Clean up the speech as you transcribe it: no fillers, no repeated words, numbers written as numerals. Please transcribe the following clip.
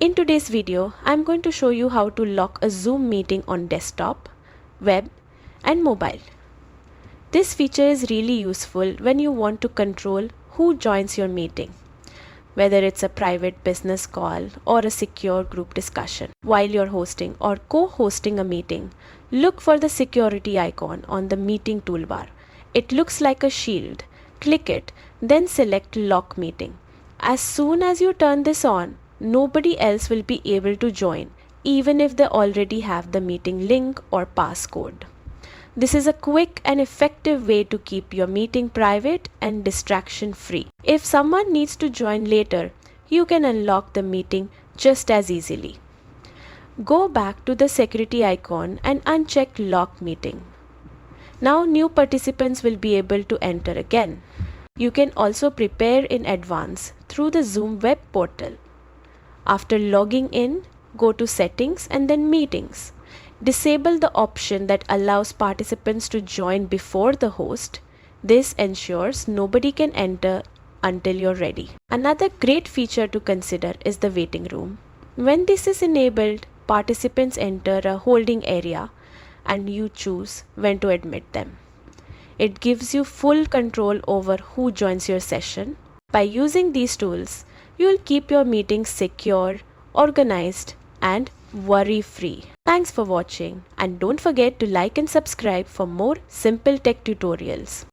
In today's video, I'm going to show you how to lock a Zoom meeting on desktop, web, and mobile. This feature is really useful when you want to control who joins your meeting, whether it's a private business call or a secure group discussion. While you're hosting or co-hosting a meeting, look for the security icon on the meeting toolbar. It looks like a shield. Click it, then select Lock Meeting. As soon as you turn this on, nobody else will be able to join, even if they already have the meeting link or passcode. This is a quick and effective way to keep your meeting private and distraction free. If someone needs to join later, you can unlock the meeting just as easily. Go back to the security icon and uncheck Lock Meeting. Now new participants will be able to enter again. You can also prepare in advance through the Zoom web portal. After logging in, go to Settings and then Meetings. Disable the option that allows participants to join before the host. This ensures nobody can enter until you're ready. Another great feature to consider is the waiting room. When this is enabled, participants enter a holding area and you choose when to admit them. It gives you full control over who joins your session. By using these tools, you'll keep your meetings secure, organized, and worry-free. Thanks for watching, and don't forget to like and subscribe for more simple tech tutorials.